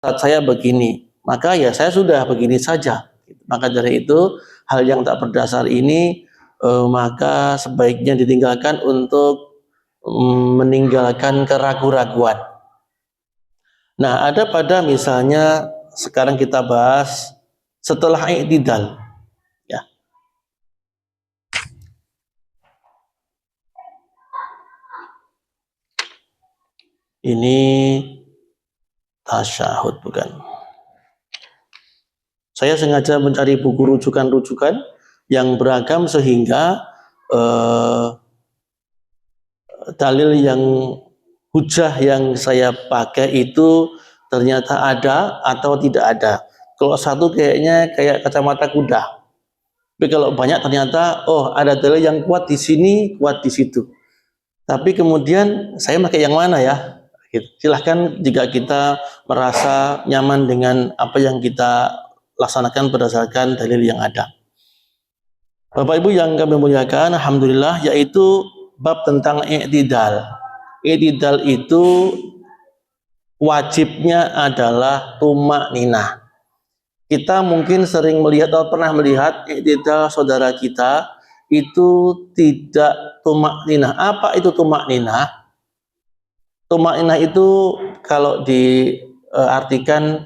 saat saya begini, maka ya saya sudah begini saja. Maka dari itu hal yang tak berdasar ini maka sebaiknya ditinggalkan untuk meninggalkan keraguan-raguan. Nah, ada pada misalnya sekarang kita bahas setelah i'tidal, ya. Ini tasyahud bukan? Saya sengaja mencari buku rujukan-rujukan yang beragam sehingga dalil yang hujah yang saya pakai itu ternyata ada atau tidak ada. Kalau satu kayaknya kayak kacamata kuda. Tapi kalau banyak ternyata oh ada dalil yang kuat di sini, kuat di situ. Tapi kemudian saya pakai yang mana ya? Silahkan jika kita merasa nyaman dengan apa yang kita laksanakan berdasarkan dalil yang ada. Bapak Ibu yang kami muliakan, alhamdulillah, yaitu bab tentang i'tidal. I'tidal itu wajibnya adalah tumakninah. Kita mungkin sering melihat atau pernah melihat i'tidal saudara kita itu tidak tumakninah. Apa itu tumakninah? Tumakninah itu kalau diartikan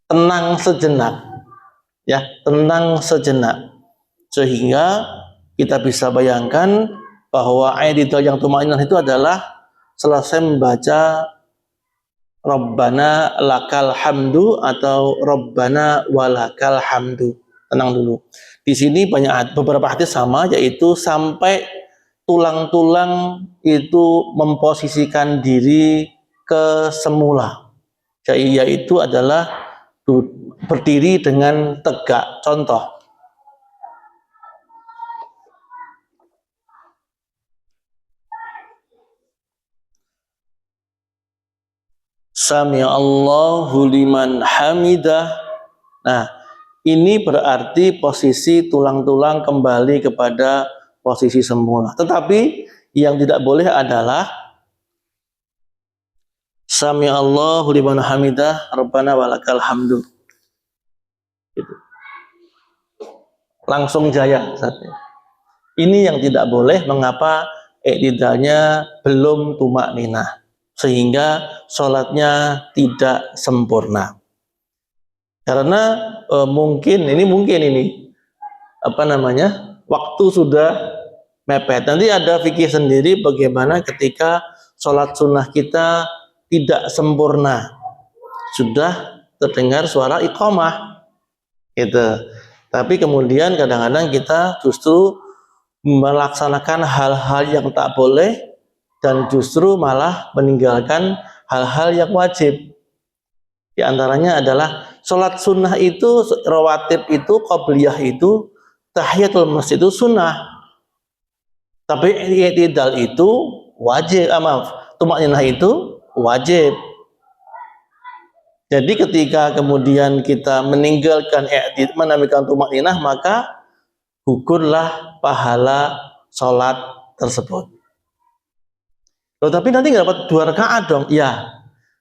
tenang sejenak, ya, tenang sejenak, sehingga kita bisa bayangkan bahwa i'tidal yang tumakninah itu adalah selesai membaca Rabbana lakal hamdu atau Rabbana walakal hamdu. Tenang dulu. Di sini banyak beberapa hadis sama, yaitu sampai tulang-tulang itu memposisikan diri ke semula, yaitu adalah berdiri dengan tegak. Contoh, Sami Allahu liman hamidah. Nah, ini berarti posisi tulang-tulang kembali kepada posisi semula. Tetapi yang tidak boleh adalah Sami Allahu liman hamidah Rabbana walakal hamdu. Gitu. Langsung jaya saatnya. Ini yang tidak boleh. Mengapa? I'tidalnya belum tumakninah, sehingga sholatnya tidak sempurna. Karena mungkin ini apa namanya, waktu sudah mepet. Nanti ada fikih sendiri bagaimana ketika sholat sunnah kita tidak sempurna, sudah terdengar suara iqamah gitu. Tapi kemudian kadang-kadang kita justru melaksanakan hal-hal yang tak boleh dan justru malah meninggalkan hal-hal yang wajib. Di antaranya adalah sholat sunnah itu, rawatib itu, qobliyah itu, tahiyatul masjid itu sunnah. Tapi i'tidal itu wajib, tumakninah itu wajib. Jadi ketika kemudian kita meninggalkan i'tidal, menambahkan tumakninah, maka gugurlah pahala sholat tersebut. Loh, tapi nanti nggak dapat 2 rakaat dong? Ya,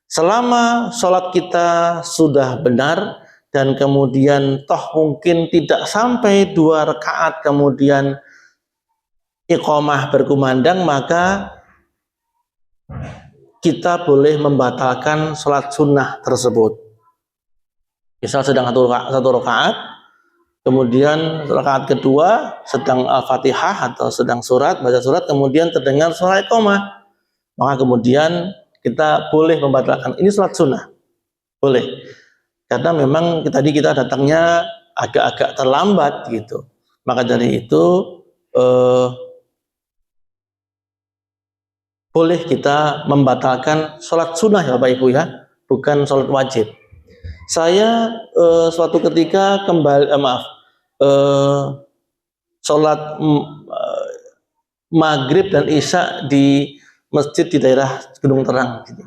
selama sholat kita sudah benar dan kemudian toh mungkin tidak sampai 2 rakaat kemudian iqamah berkumandang, maka kita boleh membatalkan sholat sunnah tersebut. Misal sedang satu rakaat, kemudian rakaat kedua sedang Al-Fatihah atau sedang baca surat, kemudian terdengar suara iqamah, maka kemudian kita boleh membatalkan. Ini sholat sunnah, boleh. Karena memang tadi kita datangnya agak-agak terlambat gitu. Maka dari itu boleh kita membatalkan sholat sunnah ya Bapak Ibu ya, bukan sholat wajib. Saya suatu ketika sholat maghrib dan isya di masjid di daerah Gunung Terang gitu.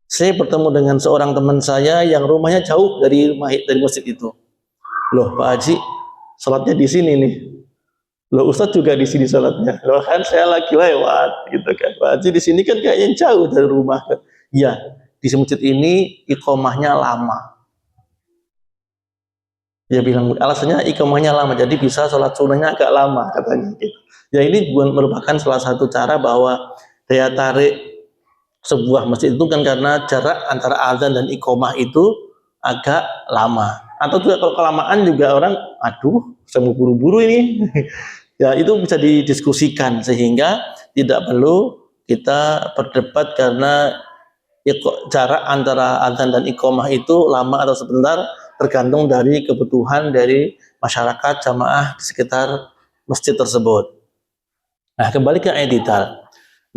Saya bertemu dengan seorang teman saya yang rumahnya jauh dari masjid itu. Loh Pak Haji, sholatnya di sini nih. Loh Ustadz juga di sini sholatnya. Loh kan saya lagi lewat gitu kan. Pak Haji di sini kan kayaknya jauh dari rumah. Ya, di masjid ini iqomahnya lama. Dia bilang alasannya iqomahnya lama, jadi bisa sholat sunnahnya agak lama katanya. Gitu. Ya ini merupakan salah satu cara bahwa daya tarik sebuah masjid itu kan karena jarak antara azan dan iqomah itu agak lama. Atau juga kalau kelamaan juga orang, aduh, saya mau buru-buru ini. Ya itu bisa didiskusikan sehingga tidak perlu kita berdebat karena jarak antara azan dan iqomah itu lama atau sebentar, tergantung dari kebutuhan dari masyarakat jamaah di sekitar masjid tersebut. Nah, kembali ke i'tidal.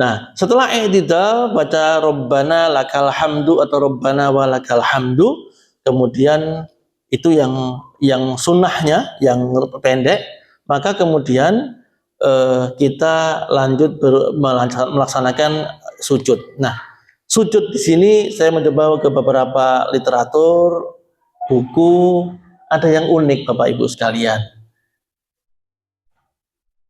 Nah, setelah i'tidal baca Rabbana lakal hamdu atau Rabbana walakal hamdu, kemudian itu yang sunnahnya, yang pendek, maka kemudian kita lanjut melaksanakan sujud. Nah, sujud di sini saya mencoba ke beberapa literatur, buku, ada yang unik Bapak Ibu sekalian.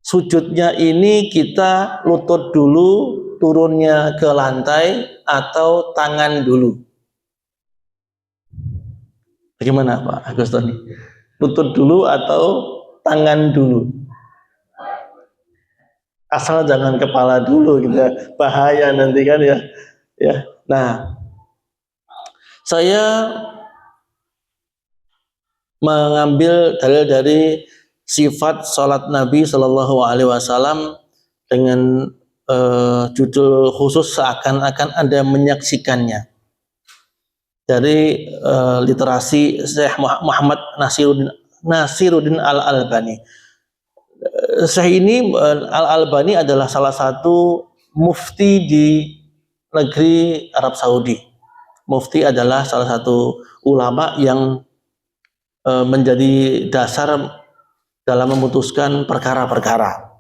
Sujudnya ini kita lutut dulu, turunnya ke lantai, atau tangan dulu. Bagaimana Pak Agustoni? Lutut dulu atau tangan dulu? Asal jangan kepala dulu gitu ya. Bahaya nanti kan ya. Ya. Nah, saya mengambil dalil dari sifat salat Nabi Shallallahu Alaihi Wasallam dengan judul khusus seakan-akan Anda menyaksikannya dari literasi Syekh Muhammad Nasiruddin Al-Albani. Syekh ini Al-Albani adalah salah satu mufti di negeri Arab Saudi. Mufti adalah salah satu ulama yang menjadi dasar dalam memutuskan perkara-perkara.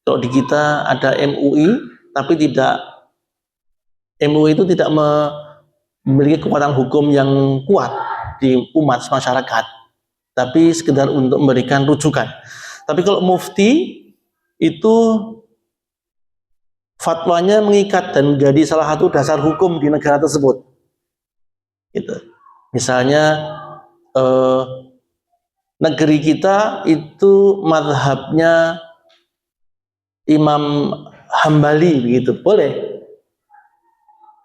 Kalau di kita ada MUI, tapi MUI itu tidak memiliki kekuatan hukum yang kuat di umat masyarakat, tapi sekedar untuk memberikan rujukan. Tapi kalau mufti itu fatwanya mengikat dan menjadi salah satu dasar hukum di negara tersebut. Gitu. Misalnya negeri kita itu mazhabnya Imam Hambali begitu, boleh.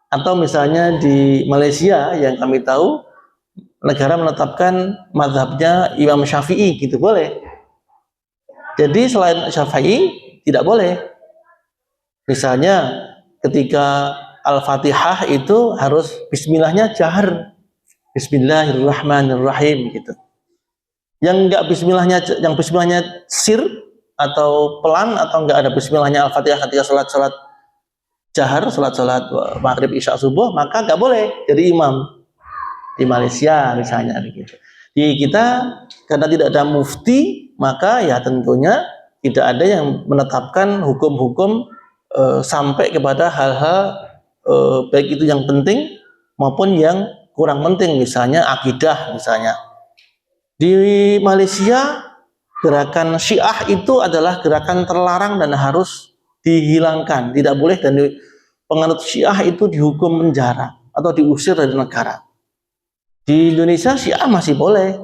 Atau misalnya di Malaysia yang kami tahu negara menetapkan mazhabnya Imam Syafi'i gitu, boleh. Jadi selain Syafi'i tidak boleh. Misalnya ketika Al-Fatihah itu harus bismillahnya jahar. Bismillahirrahmanirrahim gitu. Yang bismillahnya sir atau pelan atau enggak ada bismillahnya Al-Fatihah ketika salat jahar, salat maghrib isya subuh, maka enggak boleh jadi imam. Di Malaysia misalnya begitu. Di kita karena tidak ada mufti, maka ya tentunya tidak ada yang menetapkan hukum-hukum sampai kepada hal-hal baik itu yang penting maupun yang kurang penting, misalnya akidah misalnya. Di Malaysia gerakan Syiah itu adalah gerakan terlarang dan harus dihilangkan, tidak boleh, dan penganut Syiah itu dihukum penjara atau diusir dari negara. Di Indonesia Syiah masih boleh,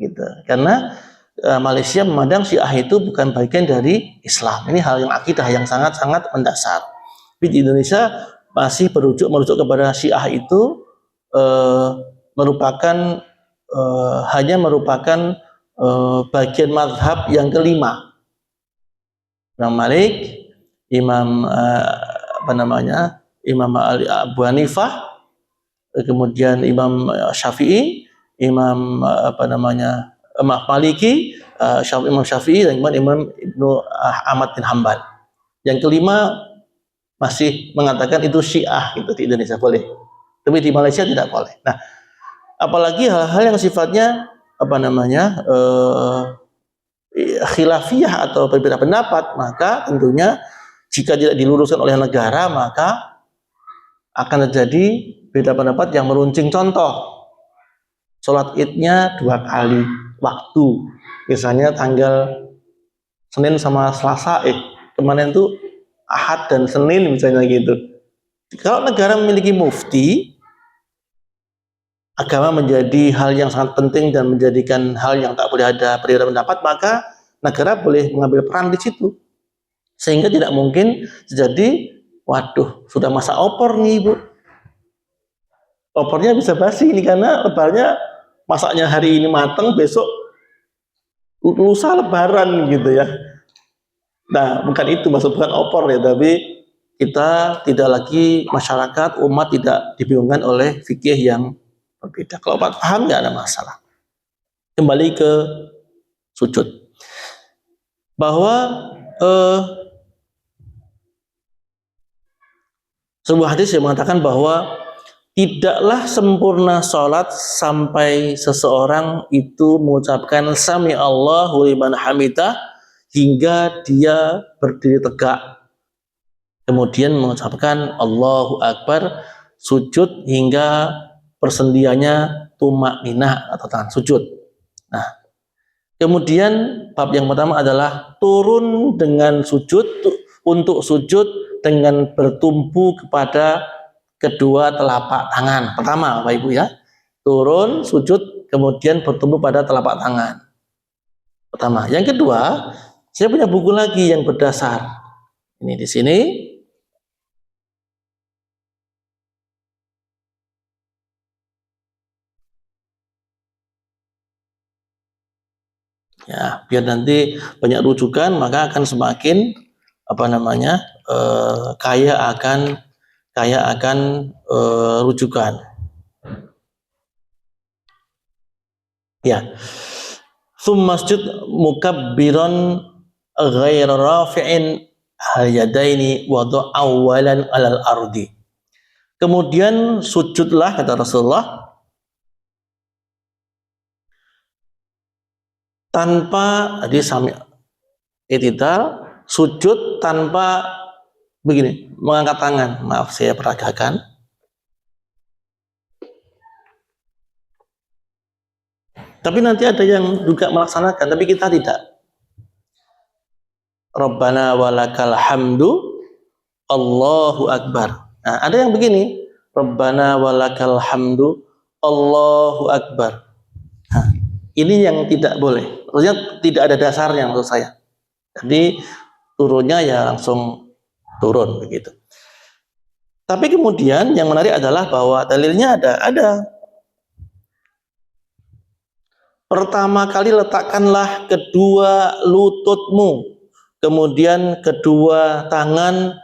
gitu, karena Malaysia memandang Syiah itu bukan bagian dari Islam. Ini hal yang akidah yang sangat-sangat mendasar. Tapi di Indonesia masih merujuk kepada Syiah itu hanya merupakan bagian mazhab yang kelima. Imam Malik, Imam Imam Abu Hanifah, kemudian Imam Syafi'i, Imam Maliki, Imam Syafi'i, dan Imam Ibnu Ahmad bin Hambal. Yang kelima masih mengatakan itu Syiah, gitu. Di Indonesia boleh, tapi di Malaysia tidak boleh. Nah, apalagi hal-hal yang sifatnya khilafiyah atau berbeda pendapat, maka tentunya jika tidak diluruskan oleh negara, maka akan terjadi beda pendapat yang meruncing. Contoh, sholat idnya 2 kali waktu, misalnya tanggal Senin sama Selasa, kemarin itu Ahad dan Senin misalnya gitu. Kalau negara memiliki mufti, agama menjadi hal yang sangat penting dan menjadikan hal yang tak boleh ada perbedaan pendapat, maka negara boleh mengambil peran di situ. Sehingga tidak mungkin jadi, waduh, sudah masa opor nih Ibu. Opornya bisa basi ini karena lebarnya masaknya hari ini matang, besok lusa lebaran gitu ya. Nah, bukan itu maksud, bukan opor ya, tapi kita tidak lagi, masyarakat umat tidak dibingungkan oleh fikih yang berbeda. Kalau paham nggak ada masalah. Kembali ke sujud, bahwa sebuah hadis yang mengatakan bahwa tidaklah sempurna sholat sampai seseorang itu mengucapkan sami Allahu liman hamidah hingga dia berdiri tegak, kemudian mengucapkan Allahu Akbar, sujud hingga persendiannya tumakninah atau tangan sujud. Nah, kemudian bab yang pertama adalah turun dengan sujud, untuk sujud dengan bertumpu kepada kedua telapak tangan. Pertama Bapak Ibu ya, turun sujud kemudian bertumpu pada telapak tangan. Pertama. Yang kedua, saya punya buku lagi yang berdasar. Ini di sini. Ya, biar nanti banyak rujukan, maka akan semakin kaya akan rujukan. Ya. Masjid mukabbiran ghair rafi'in al-yadaini wadu awalan alal ardi. Kemudian sujudlah, kata Rasulullah, tanpa sujud tanpa begini, mengangkat tangan. Maaf, saya peragakan. Tapi nanti ada yang juga melaksanakan, tapi kita tidak. Rabbana walakal hamdu, Allahu Akbar. Nah, ada yang begini, Rabbana walakal hamdu, Allahu Akbar. Nah, ini yang tidak boleh. Maksudnya tidak ada dasarnya menurut saya. Jadi turunnya ya langsung turun begitu. Tapi kemudian yang menarik adalah bahwa dalilnya ada. Pertama kali letakkanlah kedua lututmu, kemudian kedua tangan,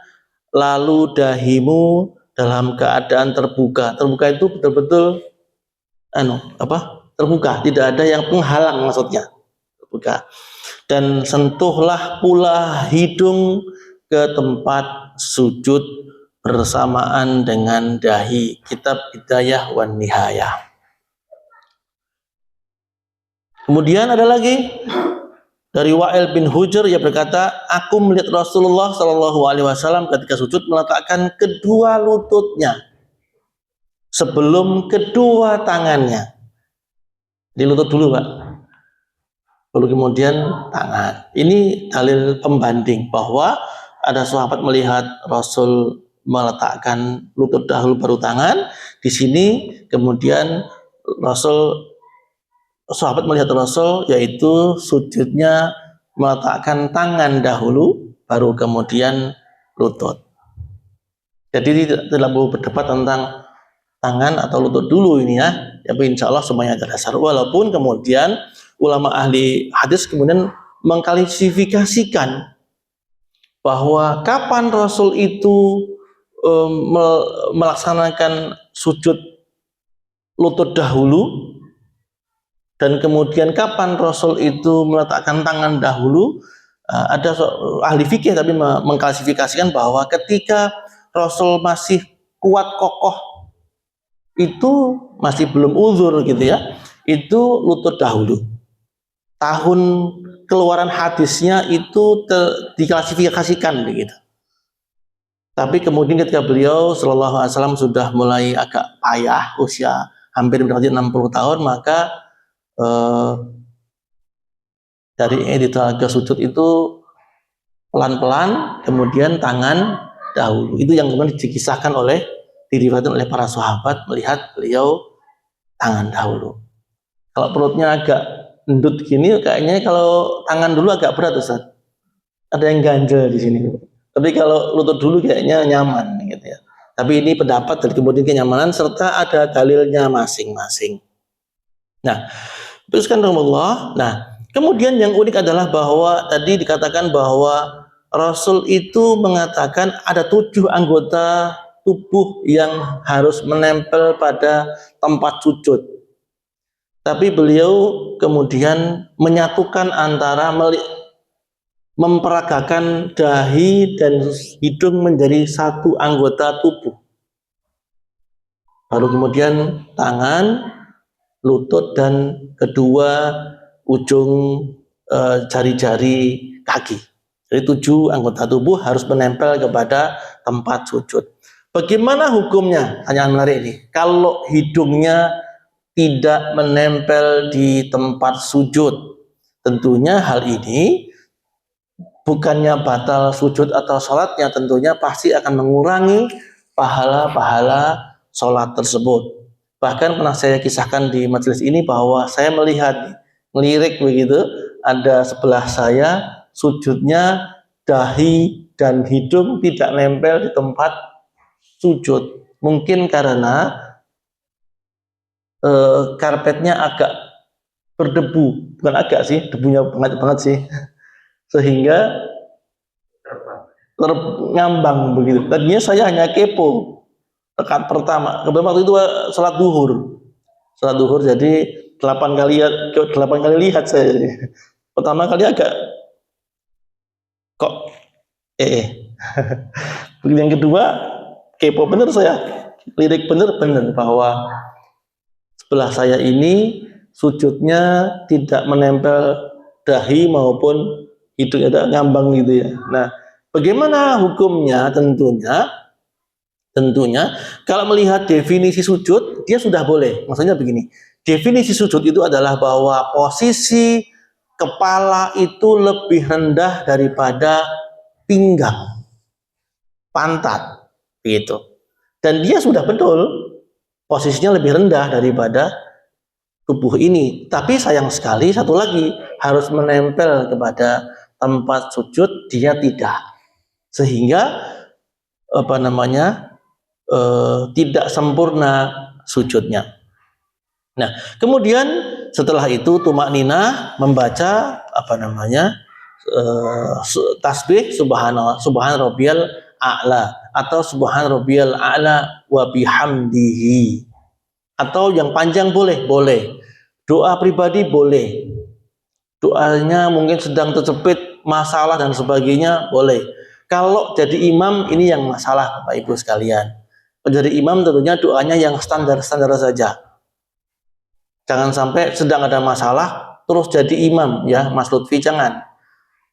lalu dahimu dalam keadaan terbuka. Terbuka itu betul-betul terbuka, tidak ada yang penghalang maksudnya. Terbuka. Dan sentuhlah pula hidung ke tempat sujud bersamaan dengan dahi. Kitab Bidayah wan Nihayah. Kemudian ada lagi dari Wa'il bin Hujr, ia berkata, aku melihat Rasulullah Shallallahu Alaihi Wasallam ketika sujud meletakkan kedua lututnya sebelum kedua tangannya. Di lutut dulu Pak, lalu kemudian tangan. Ini dalil pembanding bahwa ada sahabat melihat Rasul meletakkan lutut dahulu baru tangan. Di sini kemudian sahabat melihat Rasul, yaitu sujudnya meletakkan tangan dahulu, baru kemudian lutut. Jadi tidak perlu berdebat tentang tangan atau lutut dulu ini ya. Tapi insya Allah semuanya ada dasar. Walaupun kemudian ulama ahli hadis kemudian mengklasifikasikan bahwa kapan Rasul itu melaksanakan sujud lutut dahulu, dan kemudian kapan Rasul itu meletakkan tangan dahulu. Ada ahli fikih tapi mengklasifikasikan bahwa ketika Rasul masih kuat kokoh, itu masih belum uzur gitu ya, itu lutut dahulu. Tahun keluaran hadisnya itu diklasifikasikan begitu. Tapi kemudian ketika beliau Shallallahu Alaihi Wasallam sudah mulai agak payah, usia hampir mendekati 60 tahun, maka dari editor ke sujud itu pelan-pelan, kemudian tangan dahulu. Itu yang kemudian dikisahkan diriwayatkan oleh para sahabat melihat beliau tangan dahulu. Kalau perutnya agak endut gini, kayaknya kalau tangan dulu agak berat, Ustaz. Ada yang ganjel di sini. Tapi kalau lutut dulu kayaknya nyaman gitu ya. Tapi ini pendapat dan kemudian kenyamanan serta ada dalilnya masing-masing. Nah, teruskan Allah. Nah, kemudian yang unik adalah bahwa tadi dikatakan bahwa Rasul itu mengatakan ada 7 anggota tubuh yang harus menempel pada tempat sujud. Tapi beliau kemudian menyatukan antara memperagakan dahi dan hidung menjadi satu anggota tubuh. Baru kemudian tangan, lutut, dan kedua ujung jari-jari kaki. Jadi 7 anggota tubuh harus menempel kepada tempat sujud. Bagaimana hukumnya? Tanyaan menarik ini. Kalau hidungnya tidak menempel di tempat sujud, tentunya hal ini bukannya batal sujud atau sholatnya, tentunya pasti akan mengurangi pahala-pahala sholat tersebut. Bahkan pernah saya kisahkan di majelis ini bahwa saya melirik begitu, ada sebelah saya sujudnya dahi dan hidung tidak nempel di tempat sujud. Mungkin karena karpetnya agak berdebu, bukan agak sih, debunya banget sih, sehingga ngambang begitu. Tadinya saya hanya kepo tekan pertama. Kebetulan waktu itu sholat duhur, jadi 8 kali lihat saya. Pertama kali agak kok begitu, yang kedua kepo bener saya, lirik bener bahwa sebelah saya ini sujudnya tidak menempel dahi maupun hidung, ada ngambang gitu ya. Nah, bagaimana hukumnya? Tentunya kalau melihat definisi sujud, dia sudah boleh. Maksudnya begini, definisi sujud itu adalah bahwa posisi kepala itu lebih rendah daripada pinggang, pantat, gitu. Dan dia sudah betul posisinya lebih rendah daripada tubuh ini. Tapi sayang sekali satu lagi, harus menempel kepada tempat sujud, dia tidak. Sehingga tidak sempurna sujudnya. Nah, kemudian setelah itu tumak nina membaca tasbih subhan rabbiyal a'la atau subhan rabbiyal a'la wa bihamdihi, atau yang panjang boleh, doa pribadi boleh, doanya mungkin sedang terjepit masalah dan sebagainya boleh. Kalau jadi imam, ini yang masalah Bapak Ibu sekalian. Menjadi imam tentunya doanya yang standar-standar saja. Jangan sampai sedang ada masalah terus jadi imam, ya Mas Lutfi, jangan.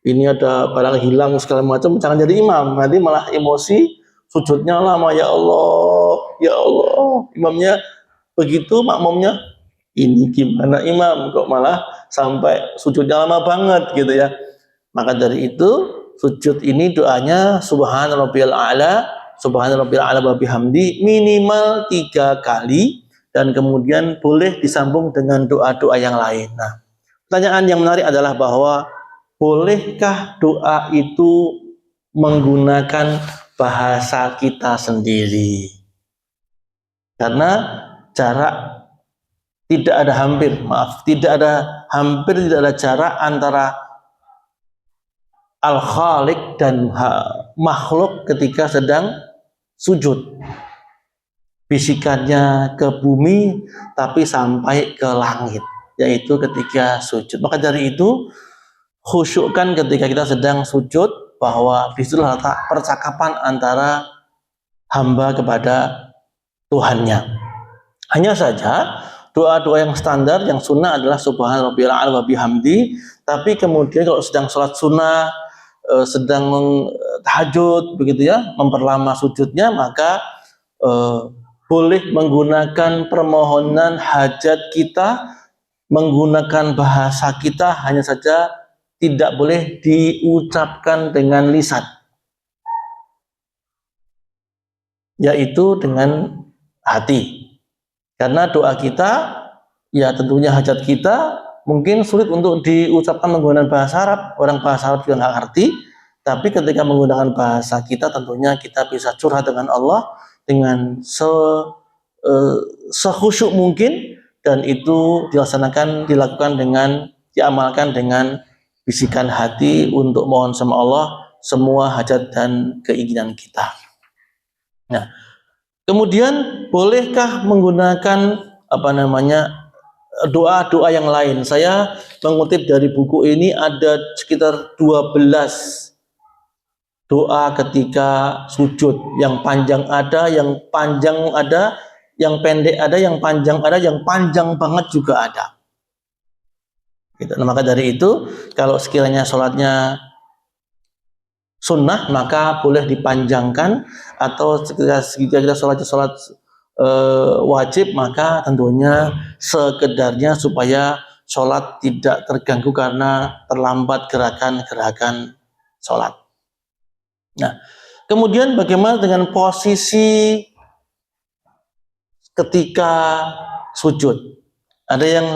Ini ada barang hilang segala macam, jangan jadi imam. Nanti malah emosi, sujudnya lama, ya Allah. Imamnya begitu, makmumnya ini gimana imam kok malah sampai sujudnya lama banget gitu ya. Maka dari itu sujud ini doanya subhan rabbiyal a'la wa bihamdi minimal 3 kali, dan kemudian boleh disambung dengan doa-doa yang lain. Nah, pertanyaan yang menarik adalah bahwa bolehkah doa itu menggunakan bahasa kita sendiri? Karena tidak ada jarak antara al-khaliq dan makhluk ketika sedang sujud. Bisikannya ke bumi tapi sampai ke langit, yaitu ketika sujud. Maka dari itu khusyukkan ketika kita sedang sujud, bahwa disitulah letak percakapan antara hamba kepada Tuhannya. Hanya saja doa-doa yang standar, yang sunnah adalah subhan rabbiyal a'la wa bihamdi. Tapi kemudian kalau sedang sholat sunnah, sedang tahajud begitu ya, memperlama sujudnya, maka boleh menggunakan permohonan hajat kita, menggunakan bahasa kita, hanya saja tidak boleh diucapkan dengan lisan, yaitu dengan hati. Karena doa kita, ya tentunya hajat kita mungkin sulit untuk diucapkan menggunakan bahasa Arab. Orang bahasa Arab juga nggak ngerti. Tapi ketika menggunakan bahasa kita, tentunya kita bisa curhat dengan Allah dengan sekhusyuk mungkin, dan itu dilakukan dengan diamalkan dengan bisikan hati untuk mohon sama Allah semua hajat dan keinginan kita. Nah, kemudian bolehkah menggunakan doa-doa yang lain? Saya mengutip dari buku ini ada sekitar 12 doa ketika sujud. Yang panjang ada, yang panjang ada, yang pendek ada, yang panjang ada, yang panjang banget juga ada. Gitu. Nah, maka dari itu, kalau sekiranya sholatnya sunnah, maka boleh dipanjangkan, atau ketika kita sholat wajib, maka tentunya sekedarnya supaya sholat tidak terganggu karena terlambat gerakan-gerakan sholat. Nah, kemudian bagaimana dengan posisi ketika sujud? Ada yang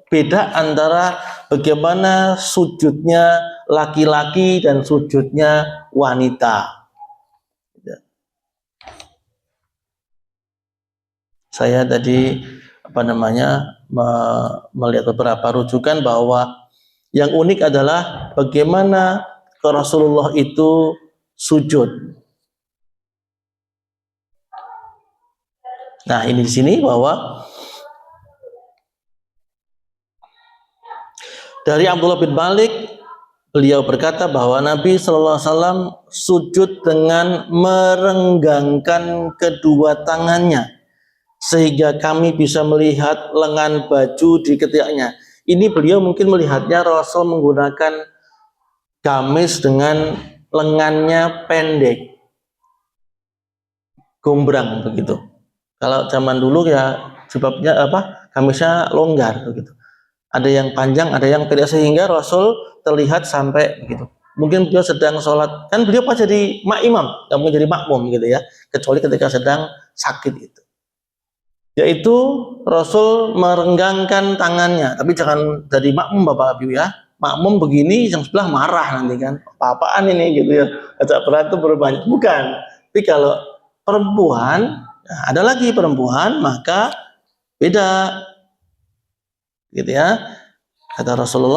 beda antara bagaimana sujudnya laki-laki dan sujudnya wanita. Saya tadi melihat beberapa rujukan bahwa yang unik adalah bagaimana Rasulullah itu sujud. Nah, ini di sini bahwa dari Abdullah bin Malik, beliau berkata bahwa Nabi Shallallahu Alaihi Wasallam sujud dengan merenggangkan kedua tangannya sehingga kami bisa melihat lengan baju di ketiaknya. Ini beliau mungkin melihatnya Rasul menggunakan gamis dengan lengannya pendek, gombrang begitu. Kalau zaman dulu ya sebabnya gamisnya longgar begitu. Ada yang panjang, ada yang pendek, sehingga Rasul terlihat sampai begitu. Mungkin beliau sedang sholat, kan beliau pas jadi imam, nggak mungkin jadi makmum gitu ya, kecuali ketika sedang sakit itu. Yaitu Rasul merenggangkan tangannya, tapi jangan jadi makmum Bapak Ibu ya. Makmum begini yang sebelah marah nanti kan, apa-apaan ini gitu ya, ajak berantem berbanyak, bukan. Tapi kalau perempuan, nah ada lagi perempuan, maka beda gitu ya. Kata Rasulullah,